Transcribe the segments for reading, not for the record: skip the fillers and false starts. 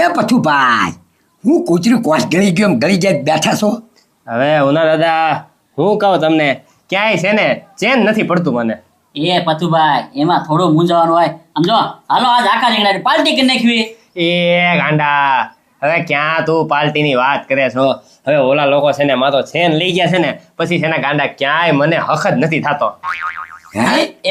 એ પથુભાઈ, હું કૂતરી કોસ ગળી ગયો એમ ગળી જાય બેઠા છો? હવે ઉના દાદા હું કહું તમને, ક્યાંય છે ને ચેન નથી પડતું મને. એ પથુભાઈ, એમાં થોડું મૂંઝાવાનું હોય. સમજો, હાલો આજ આખા રીંગણાની પાર્ટી કરી નાખવી. એ ગાંડા, હવે ક્યાં તું પાર્ટીની વાત કરે છો? હવે ઓલા લોકો છે ને મારો ચેન લઈ ગયા છે ને પછી છે ને ગાંડા ક્યાંય મને હક જ નથી થતો.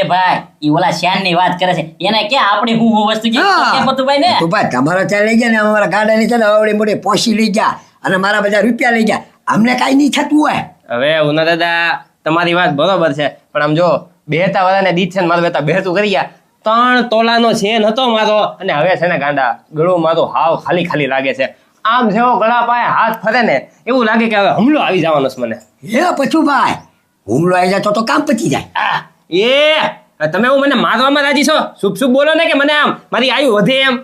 એ ભાઈ, ઈ ઓલા શ્યાન ની વાત કરે છે, એને ક્યાં આપણી હું વસ્તુ કે પથુભાઈ ને. પથુભાઈ, તમારો ચા લઈ ગયા ને અમારા ગાડાની છે ને આવડી મોટી પોસી લઈ ગયા અને મારા બધા રૂપિયા લઈ ગયા. અમને કાંઈ નહીં થતું હોય. હવે ઉના દાદા તમારી વાત બરોબર છે, પણ આમ જો બેહતા વાળાને દીધ છે ને મારું બેતા બેહતું કરી ગયા. 3 તોલાનો ચેન હતો મારો, અને હવે છે ને ગાંડા ગળું મારું હાવ ખાલી ખાલી લાગે છે. આમ જેવો ગળા પાયે હાથ ફરે ને એવું લાગે કે હવે હુમલો આવી જવાનો છે મને. હે પથુભાઈ, હુમલો આવી જાય તો કામ પતી જાય. એ તમે હું મને મારવામાં રાજી છો? શુભ શુભ બોલો ને કે મને આમ મારી આયુ વધે એમ.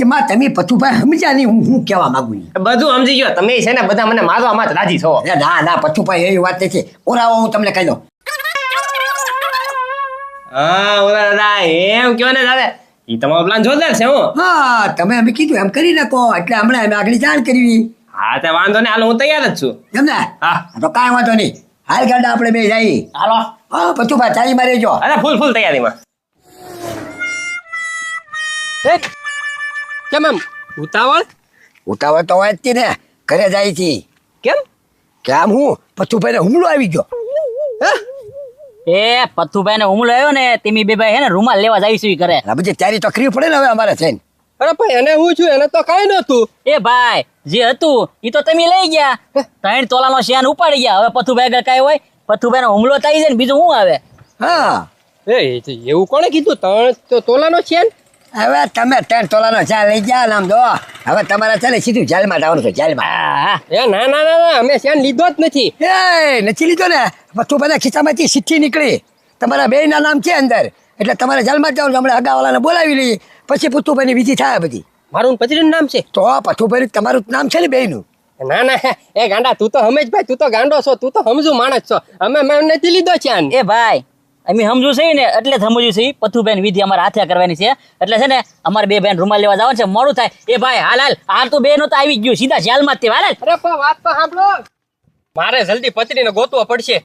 એમાં તમે પથુભાઈ સમજ્યા નહીં હું કહેવા માંગુ છું. બધું સમજી ગયો તમે છે ને, બધા મને મારવામાં જ રાજી છો. ના ના પથુભાઈ, એવી વાત નથી. ઓરાવો હું તમને કહી દઉં. હા ઓલા દાદા એમ કયો ને દાદા, ઈ તમારો પ્લાન જોરદાર છે. હું હા, તમે અમે કીધું એમ કરી નાખો એટલે હમણાં અમે આગળ જાણ કરવી. હા તે વાંધો ને, હાલ હું તૈયાર જ છું. એમ ને? હા તો કાંઈ વાંધો નહીં. હાલ ગાડા આપણે બે જઈએ. હાલો. હા પથુભાઈ, ચાલી મારી જો. અરે ફૂલ તૈયારીમાં. કેમ એમ ઉતાવળ તો હોય જ તી ને, ઘરે જાય છે. કેમ કેમ હું પથુભાઈ ને હુમલો આવી ગયો. એ પથુભાઈ ને હુમલો આવ્યો ને, તેમી બે ભાઈ હે ને રૂમાલ લેવા જઈશું કરે. બધી તૈયારી તો કરવી પડે ને હવે અમારે છે. અરે ભાઈ એને હું છું, એને તો કઈ નતું. એ ભાઈ, જે હતું ઈ તો તમે લઈ ગયા. 3 તોલાનો શેન ઉપાડી ગયા. હવે પથુભાઈ આગળ કાંઈ હોય? પથુભાઈ નો હુમલો થઈ જાય ને બીજું શું આવે? હા, એવું કોણે કીધું? 3 તોલાનો છે. હવે તમે 3 તોલાનો ચા લઈ ગયા ને આમ દો. હવે તમારે છે ને સીધું જેલમાં જવાનું છે, જેલમાં. એ ના ના ના, અમે શેન લીધો જ નથી. એ નથી લીધો ને? પથુભાઈના ખિસ્સામાંથી ચિઠ્ઠી નીકળી, તમારા બેયના નામ છે અંદર, એટલે તમારે જેલમાં જવાનું. હમણાં હગાવાલાને બોલાવી લઈએ, પછી પથુભાઈની વિધિ થાય બધી. મારું પત્રીનું નામ છે તો પથુભાઈ તમારું નામ છે ને બેયનું? ના ના, એ ગાંડા તું તો સમજ ભાઈ, તું તો ગાંડો છો, તું તો સમજુ માણસ છો. અમે નથી લીધો છે. એ ભાઈ, અમે સમજુ છે ને એટલે જ સમજ્યું છે. પથુભાઈ વિધિ અમારે હાથે કરવાની છે, એટલે છે ને અમારે બે બેન રૂમાલ લેવા જવાનું છે, મોડું થાય. એ ભાઈ હાલ તો બે નો તો આવી ગયું, સીધા જેલમાં જ તે. હાલ. અરે પણ વાત તો સાંભળો, મારે જલ્દી પત્રીને ગોતવો પડશે.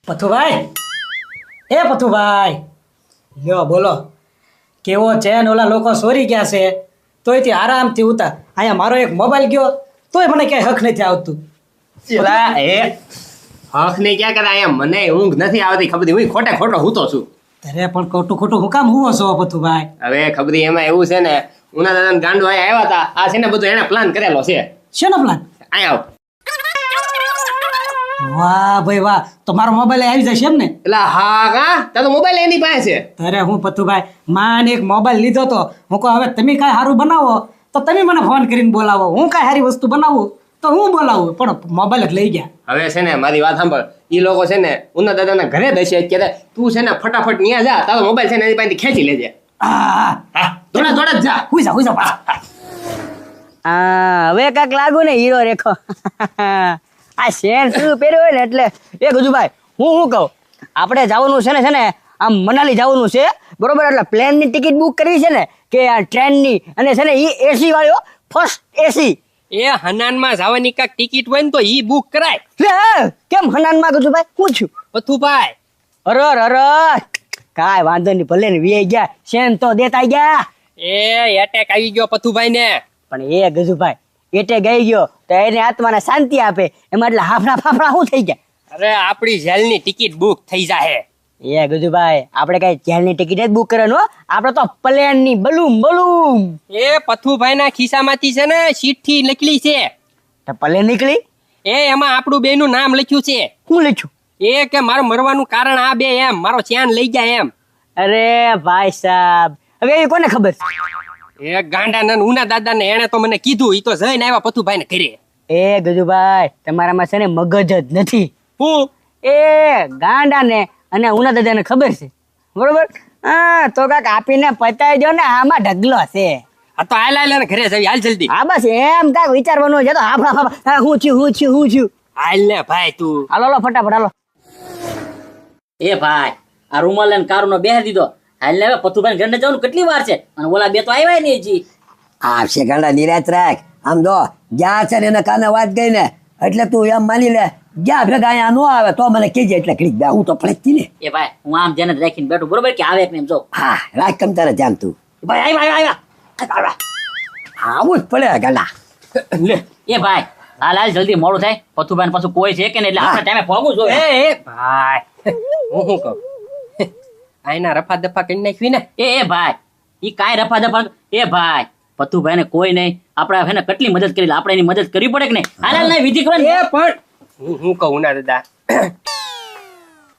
પથુભાઈ, એ પથુભાઈ, લ્યો બોલો. કેવો ચેન ઓલા લોકો ચોરી ગયા છે, તોય તે આરામથી ઉતાર. અહીંયા મારો એક મોબાઈલ ગયો તોય મને ક્યાંય હક નથી આવતું. હક નહીં ક્યાં કરે અહીંયા, મને ઊંઘ નથી આવતી. ખબર હું ખોટો હૂતો છું. અરે પણ ખોટું હું કામ હુવો છો પથુભાઈ? હવે ખબર એમાં એવું છે ને, ઉના દાદા ગાંડો અહીંયા આવ્યા હતા. આ છે ને બધું એને પ્લાન કરેલો છે. શેનો પ્લાન? અહીંયા આવ. વાહ ભાઈ વાહ, તો મારો મોબાઈલ આવી જશે એમ ને? એટલે હા કા, તારો મોબાઈલ એની પાસે છે. અરે હું પથુભાઈ, માને એક મોબાઈલ લીધો તો હું કહું હવે તમે કાંઈ સારું બનાવો તો તમે મને ફોન કરીને બોલાવો, હું કાંઈ સારી વસ્તુ બનાવું તો હું બોલાવું, પણ મોબાઈલ જ લઈ ગયા. હવે છે ને મારી વાત સાંભળ, ઈ લોકો છે ને ઉના દાદાના ઘરે જ હશે અત્યારે. તું છે ને ફટાફટ ન્યા જા, તારો મોબાઈલ છે ને એની પાસેથી ખેંચી લેજે. હા, થોડા જ જા. હુઈ જા પાછા. હવે કાંક લાગુ ને હીરો રેખો. આ શેર શું પહેર્યો હોય ને એટલે એ ગજુભાઈ, હું કહું, આપણે જવાનું છે ને આમ મનાલી જવાનું છે, બરોબર? એટલે પ્લેનની ટિકિટ બુક કરવી છે ને કે આ ટ્રેનની, અને છે ને એ એસી વાળો ફર્સ્ટ એસી. એ હનાનમાં જવાની કાંઈક ટિકિટ હોય ને તો ઈ બુક કરાય. કેમ હનાનમાં ગજુભાઈ? હું છું પથુભાઈ. અરર કાંઈ વાંધો નહીં, ભલે ને વી ગયા, શેન તો દેતા ગયા. એ એટેક આવી ગયો પથુભાઈ ને. પણ એ ગજુભાઈ એટે ગઈ ગયો તો એને આત્માને શાંતિ આપે, એમાં એટલે હાફડા ફાફડા શું થઈ ગયા? અરે આપણી જેલની ટિકિટ બુક થઈ જાહે. એ ગજુભાઈ, આપણે કઈ જેલની ટિકિટ જ બુક કરવાનું, આપણે તો પ્લેન ની બલૂમ. એ પથુભાઈ ના ખિસ્સામાંથી છે ને ચિઠ્ઠી નીકળી છે. તો પ્લેન નીકળી? એ એમાં આપણું બે નું નામ લખ્યું છે. શું લખ્યું? એ કે મારું મરવાનું કારણ આ બે, એમ મારો ચેન લઈ જાય એમ. અરે ભાઈ સાહેબ, હવે એ કોને ખબર? એ ગાંડા ઉના દાદા ને એને તો મને કીધું, ઈ તો જઈને આવ્યા પથુભાઈ ને ઘરે. એ ગજુભાઈ, તમારામાં છે ને મગજ જ નથી. હું એ ગાંડા ને અને ઉના દાદા ને ખબર છે, બરોબર? હા, તો કાક આપીને પતાવી દો ને, આમાં ઢગલો છે. આ તો હાલ ને ઘરે જવી, હાલ જલ્દી. હા બસ એમ કાક વિચારવાનું છે તો હાફડા હું છું. હાલ ને ભાઈ તું. હાલો ફટાફટ હાલો. એ ભાઈ, આ રૂમાલ ને કારુનો બેહી દીધો, હાલ ને હવે પથુભાઈ ઘરને જવાનું કેટલી વાર છે અને ઓલા બે તો આવ્યા નહીં હજી. આવશે ગાંડા નિરાત રાખ. આમ જો જ્યાં છે ને એના કાને વાત ગઈ ને એટલે તું એમ માની લે જ્યાં ભેગા અહીંયા ન આવે તો મને કહેજે એટલે ઘડીક બે હું તો પડતી ને. એ ભાઈ હું આમ ધ્યાન જ રાખીને બેઠું બરોબર કે આવે કે નહીં એમ જો. હા રાખ તમ તારે ધ્યાન તું. ભાઈ આવ્યા આવું જ પડે ગાંડા. લે એ ભાઈ હાલ હાલ જલ્દી મોડું થાય પથુભાઈ પાછું કોઈ છે કે નહીં એટલે આપણે ટાઈમે પહોંચવું જોઈએ. એ ભાઈ હું શું કહું આઈના રફા દફા કરી નાખવી ને. એ ભાઈ ઈ કાંઈ રફા દફા એ ભાઈ પથુભાઈ ને કોઈ નહીં આપણે એને કેટલી મદદ કરી આપણે એની મદદ કરવી પડે કે નહીં. હાલ હાલ નહીં વિધિ કરો ને. એ પણ હું કહું ના દાદા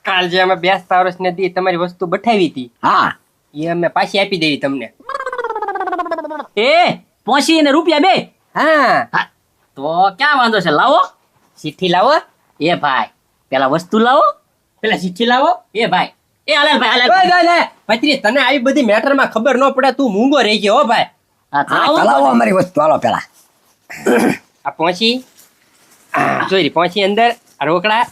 કાલ જે અમે બેસતા વર્ષને દી તમારી વસ્તુ બઠાવી હતી હા એ અમે પાછી આપી દેવી તમને. એ પહોંચી ને રૂપિયા બે. હા હા, તો ક્યાં વાંધો છે લાવો. ચિઠ્ઠી લાવો. એ ભાઈ પેલા વસ્તુ લાવો. પેલા ચિઠ્ઠી લાવો. એ ભાઈ એ હાલ ભાઈ હાલ ઓય લે પત્રી તને આવી બધી મેટરમાં ખબર ન પડે તું મૂંગો રહી ગયો હો ભાઈ. હા હા ચલાવો. ચલાવો અમારી વસ્તુ હાલો પેલા. આ પહોંચી જોઈ પહોંચી અંદર આ રોકડા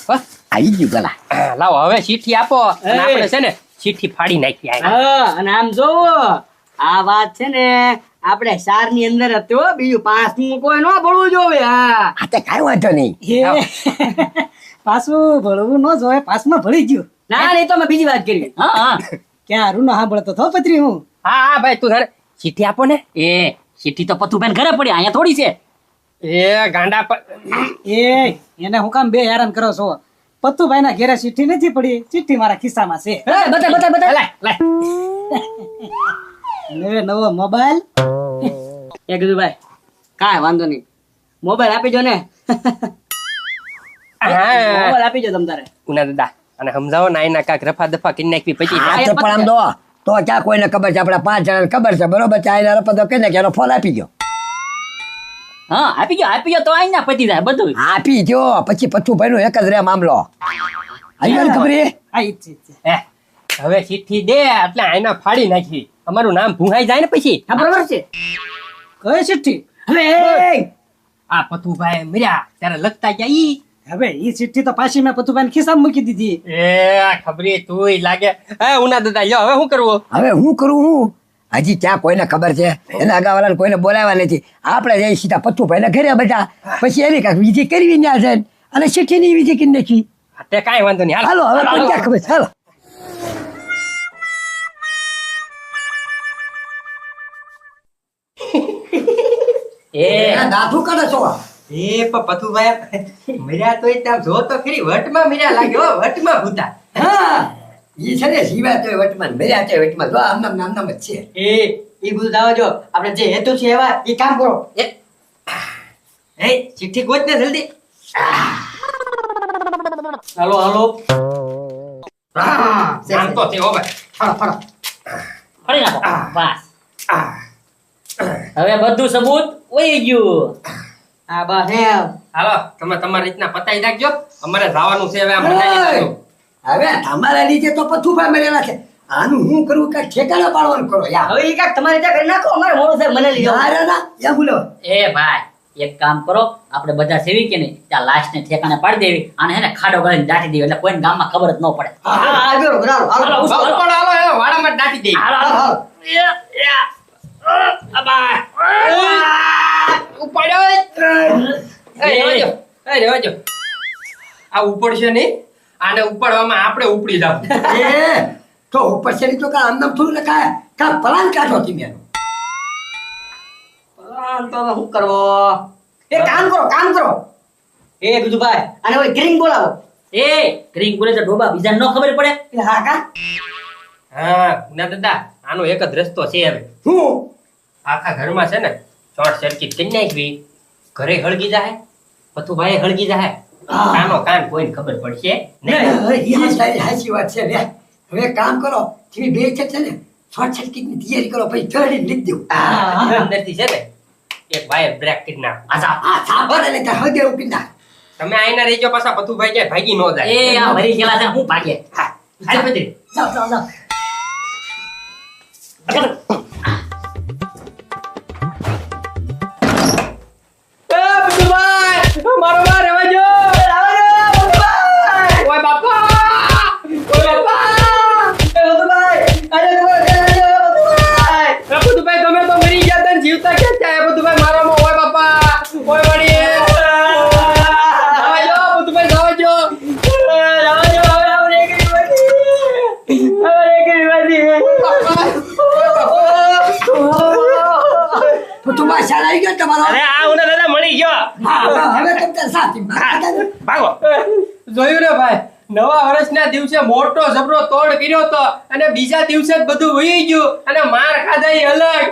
હો. આવી ગયું પેલા. લાવો હવે ચિઠ્ઠી આપો અને આપણે છે ને ચિઠ્ઠી ફાડી નાખી આ. હા અને આમ જોવો આ વાત છે ને આપણે 4 ની અંદર હતી હો, બીજું 5 નું કોઈ ન ભળવું જોવે. હા હા તે કાંઈ વાંધો નહીં. એ પાછું ભળવું ન જોવે પાછમાં ભળી ગયું. ના નહીં તો મેં બીજી વાત કરી. હા હા ક્યાં રૂનો સાંભળતો થો પત્રી હું. હા હા ભાઈ તું તારે ચિઠ્ઠી આપો ને. એ ચિઠ્ઠી તો પથુભાઈ ઘરે પડી અહીંયા થોડી છે. એ ગાંડા એ એને હું કામ બે હેરાન કરો છો? પત્તુભાઈ ના ઘેરે ચિઠ્ઠી નથી પડી, ચિઠ્ઠી મારા ખિસ્સામાં છે. બતા લે લે હવે નવો મોબાઈલ. એ કીધું ભાઈ કાંઈ વાંધો નહીં, મોબાઈલ આપી દો ને. હા મોબાઈલ આપી દો તમ તારે. ઉના દાદા અને સમજાવો ના એના કાક રફા દફા કરી નાખવી પછી હા તે પણ આમ જો તો ક્યાં કોઈને ખબર છે આપણા 5 જણાને ખબર છે બરોબર છે. આઈને રપતો કહે ને કે એનો ફોન આપી ગયો. હા આપી ગયો તો આઈ ના પતી જાય બધું. આપી ગયો પછી પથ્થુભાઈ નો એક જ રે મામલો. આવી ગયો ને ખબર એ? આ ઈ જ છે. હવે ચિઠ્ઠી દે એટલે આઈના ફાડી નાખી અમારું નામ ભૂંગાઈ જાય ને પછી. હા બરોબર છે. કઈ ચિઠ્ઠી? હવે આ પથુભાઈ મર્યા ત્યારે લખતા ગયા ઈ. હવે ઈ ચિઠ્ઠી તો પાછી મેં પત્તુભાઈ ખિસ્સામાં મૂકી દીધી. એ ખબરી તુંય લાગે. હે ઉના દાદા લ્યો હવે શું કરવું? હવે હું કરું હું હજી ક્યાં કોઈને ખબર છે? એના અગાવાળાને કોઈને બોલાવ્યા નથી. આપણે જઈ સીધા પથ્થુભાઈ ના ઘરે બધા પછી એની કાંઈક વિધિ કરવી ના છે અને ચિઠ્ઠીની વિધિ કરી નાખી. તે કાંઈ વાંધો નહીં હાલો હવે કોઈ ક્યાં ખબર છે? હાલો એ દાથું કરે છો? એ પથુભાઈ મર્યા તોય ત્યાં જો તો ખરી વટમાં મર્યા લાગ્યો વટમાં ભૂતા. હા ઈ છે ને જીવા તોય વટમાં મેર્યા તોય વટમાં જો આમનામ નામનામ જ છે. એ બધું દાવા જો આપણે જે હેતુ છે એવા એ કામ કરો. એ ચિઠ્ઠી ગોત ને જલ્દી. હાલો હાલો. આમ તો થયો ભાઈ. ફરી નાખો બસ. હવે બધું સબૂત વહી ગયું. હા બસ હે હાલો તમે તમારી રીતના પતાઈ નાખજો અમારે જવાનું છે હવે આ મનાલી બાજુ. હવે તમારા લીધે તો પથ્થુભાઈ મરેલા છે. આનું હું કરું કે ઠેકાણા પાડવાનું કરો યાર. હવે એ કાંઈક તમારે ત્યાં કરી નાખો, અમારે મોડું થાય મને લઈ જાઓ. ના ના યા બોલો. એ ભાઈ એક કામ કરો આપણે બધા સેવી કે નહીં ત્યાં લાશ ને ઠેકાણે પાડી દેવી અને હે ને ખાડો કરીને દાટી દેવી એટલે કોઈને ગામમાં ખબર જ ન પડે. હા હા બરોબર હાલો હાલો પણ હાલો એ વાડામાં જ દાટી દે. હાલો, હાલો. ઉપાડ્યો એ રેવાજો. આ ઉપડશે નહીં આને ઉપાડવામાં આપણે ઉપડી જાવ. એ તો ઉપર છે તો કા આમનામ થોડું લખાય કા પલાન કાઢો તમે એનો. તો હવે શું કરવો? કામ કરો. એ ગુજુભાઈ અને હવે ગ્રીન બોલાવો. એ ગ્રીન બોલે તો ડોબા બીજાને ન ખબર પડે. એ હા કા હા ના દાદા આનો એક જ રસ્તો છે હવે. હું આખા ઘરમાં છે ને શોર્ટ સર્કિટ કરી નાખવી ઘરે હળગી જાય પથુભાઈ હળગી જાય કાનો કાન કોઈને ખબર પડશે નહીં. સાચી વાત છે લે. હવે કામ કરો તમે બે છે ને શોર્ટ સર્કિટ ની તૈયારી કરો પછી ચડી લીધ દઉં. અંદરથી છે ને એક વાયર બ્રેક કરી નાખ. આ સાંભળ એટલે કે હદે ઉપી નાખ. તમે આઈના રહેજો પાછા પથુભાઈ ક્યાંય ભાગી ન જાય. એ આ ભરી ગયેલા છે હું ભાગે. હા હાલ પત્રી. જાઓ મારો બા રેવાજો. ઓય બાપા. એ ગુજુભાઈ આ હવે તમ તાર સાથી ભાગો. જોયું ને ભાઈ, નવા વર્ષના દિવસે મોટો જબરો તોડ કર્યો તો અને બીજા દિવસે જ બધું વહી ગયું અને માર ખાધા ઈ અલગ.